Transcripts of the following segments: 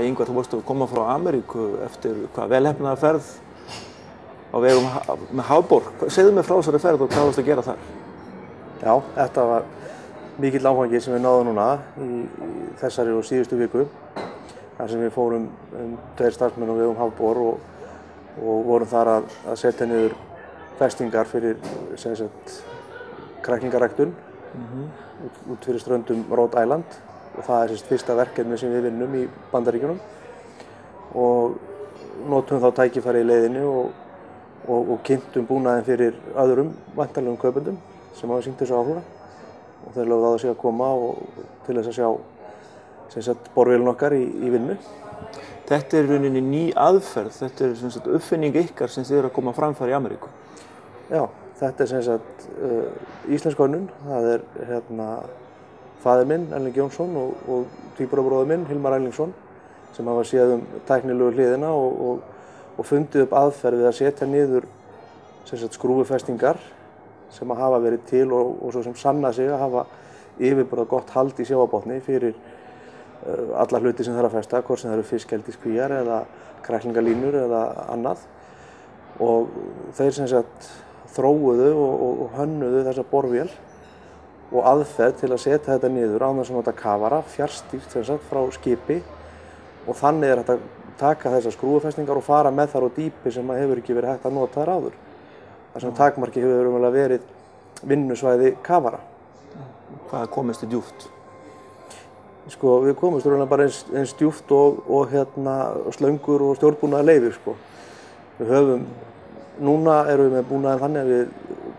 Ingvar, þú varst að koma frá Ameríku eftir velheppnaða ferð á vegum með Hafborg. Segðu mér frá þessari ferð og hvað varstu að gera þar? Já, þetta var mikill áfangi sem við náðum núna í þessari og síðustu viku. Þar sem við fórum 2 starfsmenn á vegum Hafborg og vorum þar að setja niður festingar fyrir kræklingaræktun út fyrir ströndum Rhode Island og það er fyrsta verkefni sem við vinnum í Bandaríkjunum og notum þá tækifæri í leiðinni og kynntum búnaðinn fyrir öðrum væntanlegum kaupendum sem hafa sýnt þessu áhuga og þeir lögðu að sig að koma til þess að sjá borvélin okkar í vinnu. Þetta er í rauninni ný aðferð, þetta er uppfinning ykkar sem þið eru að koma framfæri í Ameríku. Já, þetta er íslensk hönnun, það er faðir minn, Erling Jónsson og tvíburabróðir minn, Hilmar Erlingsson sem hafa séð tæknilegu hliðina og fundið upp aðferð við að setja niður skrúfufestingar sem hafa verið til og svo sem sanna sig að hafa yfirburða gott hald í sjávarbotni fyrir alla hluti sem þarf að festa, hvort sem það eru fiskeldis-kvíar eða kræklingalínur eða annað. Og þeir þróuðu og hönnuðu þessa borvél og aðferð til að setja þetta niður án þess að nota kafara, fjarstýrt frá skipi og þannig er hægt að taka þessar skrúfufestingar og fara með þar á dýpi sem hefur ekki verið hægt að nota þar áður. Þar sem takmarki hefur verið vinnusvæði kafara. Hvað komist þið djúpt? Við komumst bara eins djúpt og slöngur og stjórnbúnaðar leyfi. Núna erum við með búnaðinn þannig að við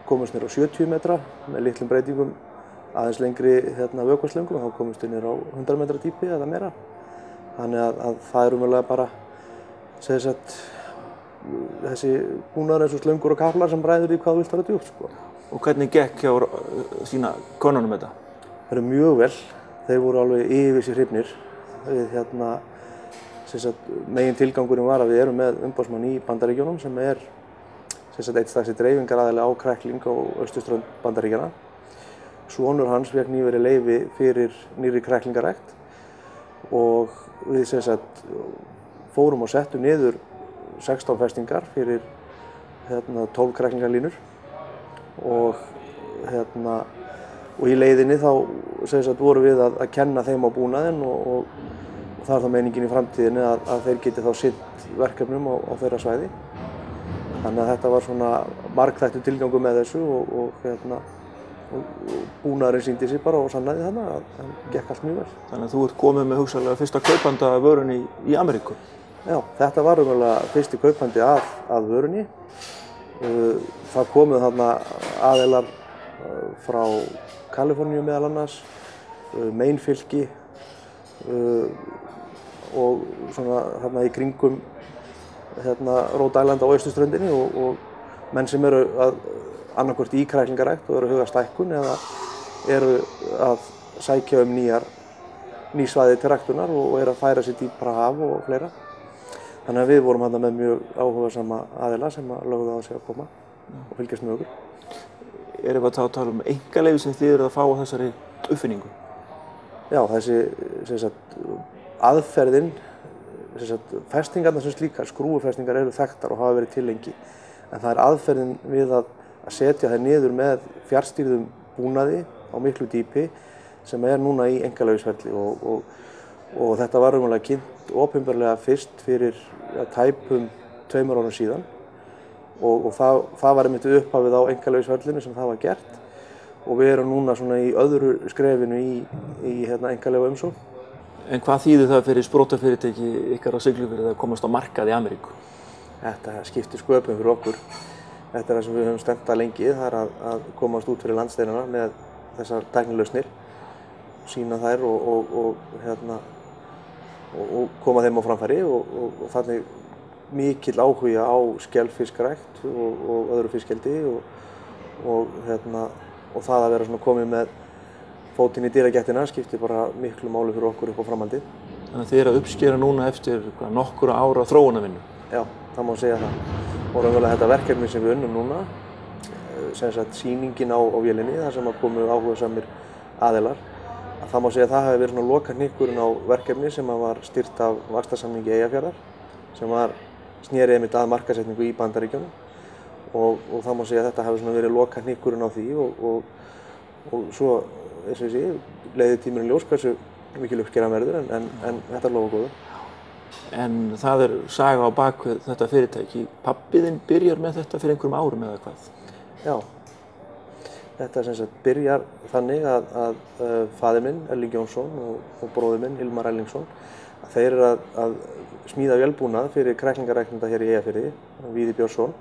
komumst niður á 70 metra með litlum breytingum aðeins lengri vökvaslöngum og þá komumst við niður á 100 metra dýpi eða meira. Þannig að það er bara þessi búnaður eins og slöngur og kaplar sem ræður í hvað þú vilt fara djúpt. Og hvernig gekk hjá sína konunum þetta? Það er mjög vel. Þeir voru alveg yfir sig hrifnir. Megin tilgangurinn var að við erum með umboðsmann í Bandaríkjunum sem er eitt stærsti dreifingaraðili á krækling á austurströnd Bandaríkjanna. Sonur hans fékk nýverið leyfi fyrir nýrri kræklingarækt og við fórum og settum niður 16 festingar fyrir 12 kræklingalínur og í leiðinni þá vorum við að kenna þeim á búnaðinn og það er þá meiningin í framtíðinni að þeir geti þá sinnt verkefnum á þeirra svæði. Þannig að þetta var margþættur tilgangur með þessu og búnaðurinn sýndi sig bara og sannaði þannig að það gekk allt mjög vel. Þannig að þú ert komið með hugsanlega fyrsta kaupanda vörunni í Ameríku? Já, þetta var fyrsti kaupandi að vörunni. Það komu þarna aðilar frá Kaliforníu meðal annars, Maine-fylki og þarna í kringum Rhode Island á austurströndinni og menn sem eru annaðhvort í kræklingarækt og eru að huga stækkun eða eru að sækja ný svæði til ræktunar og eru að færa sér dýpra haf og fleira. Þannig að við vorum þarna með mjög áhugasama aðila sem lögðu á sig að koma og fylgjast með okkur. Erum við að tala einkaleyfi sem þið eru að fá á þessari uppfinningu? Já, þessi aðferðin, festingarnar sem slíkar, skrúfufestingar eru þekktar og hafa verið til lengi. En það er aðferðin við að setja þær niður með fjarstýrðum búnaði á miklu dýpi sem er núna í einkaleyfisferli og þetta var kynnt opinberlega fyrst fyrir tæpum 2 árum síðan og það var einmitt upphafið á einkaleyfisferlinu sem það var gert og við erum núna í öðru skrefinu í einkaleyfa umsókn. En hvað þýðir það fyrir sprotafyrirtæki ykkar á Siglufirði að komast á markað í Ameríku? Þetta skiptir sköpum fyrir okkur. Þetta er það sem við höfum stefnt að lengi, það er að komast út fyrir landsteinana með þessar tæknilausnir, sýna þær og koma þeim á framfæri og þannig mikill áhuga á skelfiskrækt og öðru fiskeldi og það að vera komið með fótinn í dýragættina skiptir bara miklu máli fyrir okkur upp á framhaldið. Þannig að þið eru að uppskera núna eftir nokkura ára þróunarvinnu? Já, það má segja það. Og raunverulega þetta verkefni sem við unnum núna, sýningin á vélinni, þar sem komu áhugasamir aðilar, að það má segja að það hafi verið svona lokahnykkurinn á verkefni sem var stýrt af vaxtarsamningi Eyjafjarðar sem sneri einmitt að markaðssetningu í Bandaríkjunum og það má segja að þetta hafi svona verið lokahnykkurinn á því og svo, eins og ég sé, leiði tímurinn ljós hversu mikil uppskeran verður en þetta lofa góðu. En það saga á bakvið þetta fyrirtæki. Pabbi þinn byrjar með þetta fyrir einhverjum árum eða hvað? Já, þetta sem sagt byrjar þannig að faðir minn, Erling Jónsson og bróðir minn, Hilmar Erlingsson, þeir eru að smíða vélbúnað fyrir kræklingaræknanda hér í Eyjafirði, Víði Björnsson,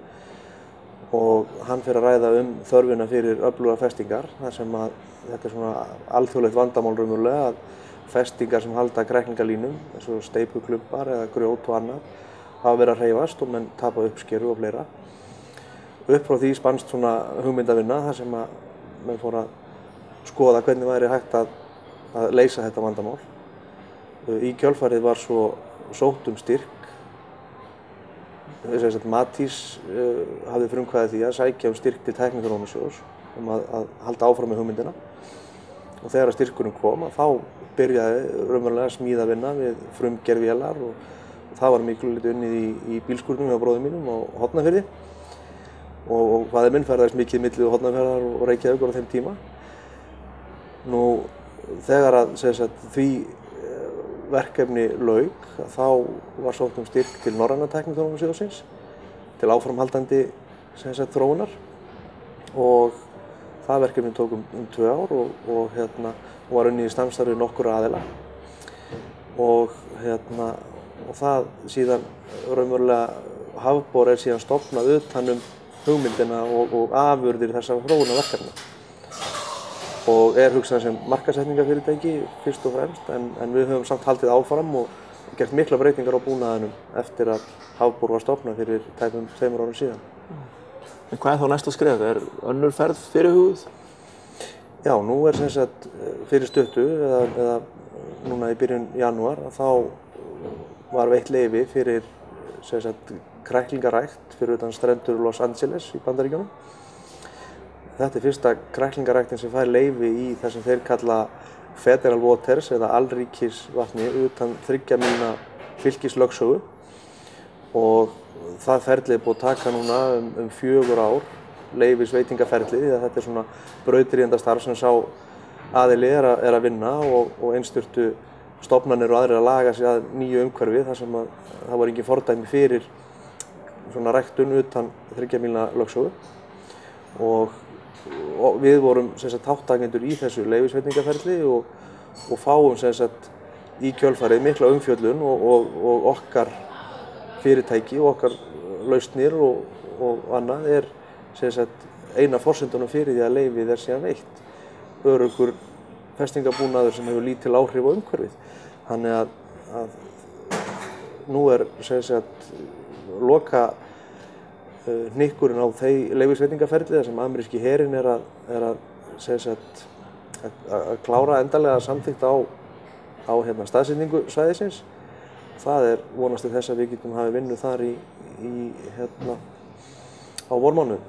og hann fer að ræða þörfina fyrir öflugar festingar, þar sem að þetta svona alþjóðlegt vandamál raunverulega að festingar sem halda kræklingalínum, eins og steypuklumpar eða grjót og annað, hafa verið að hreyfast og menn tapa uppskeru og fleira. Upp frá því spannst svona hugmyndavinna þar sem að menn fór að skoða hvernig væri hægt að leysa þetta vandamál. Í kjölfarið var svo sótt styrk. Matís hafði frumkvæði því að sækja styrk til Tækniþróunarsjóðs að halda áfram með hugmyndina. Og þegar styrkurinn kom, þá byrjaði raunverulega að smíða vinna við frumgerð vélar og það var miklu unnið í bílskúrnum hjá bróður mínum á Hornafirði og faðir minn ferðaðist mikið milli Hornafjarðar og Reykjavíkur á þeim tíma. Nú, þegar að því verkefni lauk, þá var sótt styrk til Norræna Tækniþróunarsjóðsins til áframhaldandi þróunar og það verkefni tók 2 ár og var unnið í samstarfi við nokkurra aðila og það síðan raunverulega Hafbor síðan stofnað utan hugmyndina og afurðir þessara þróunarverkefna og hugsað sem markaðssetningarfyrirtæki fyrst og fremst en við höfum samt haldið áfram og gert mikla breytingar á búnaðinum eftir að Hafbor var stofnað fyrir tæpum 2 árum síðan. En hvað þá næsta skref? Önnur ferð fyrirhuguð? Já, nú sem sagt fyrir stuttu eða núna í byrjun janúar þá var veitt leyfi fyrir sem sagt kræklingarækt fyrir utan strendur Los Angeles í Bandaríkjunum. Þetta fyrsta kræklingaræktin sem fær leyfi í það sem þeir kalla Federal Waters eða alríkisvatni utan 3 mílna fylkislögsögu og það ferlið er búið að taka núna 4 ár, leyfisveitingaferlið, því að þetta svona brautryðjendastarf sem sá aðili er að vinna og einstöktu stofnanir og aðrir að laga sig að nýju umhverfi þar sem að það var engin fordæmi fyrir svona ræktun utan 3 mílna lögsögu og við vorum sem sagt þátttakendur í þessu leyfisveitingaferli og fáum sem sagt í kjölfarið mikla umfjöllun og okkar fyrirtæki og okkar lausnir og annað sem sagt eina forsendunum fyrir því að leyfið síðan veitt. Öruggur festingarbúnaður sem hefur lítil áhrif á umhverfið. Þannig að nú sem sagt loka hnykkurinn á leyfisveitingaferlið sem ameríski herinn er að sem sagt að klára endanlega samþykkt á staðsetningu svæðisins. Það vonast til þess að við getum hafið vinnu þar á vormánuðum.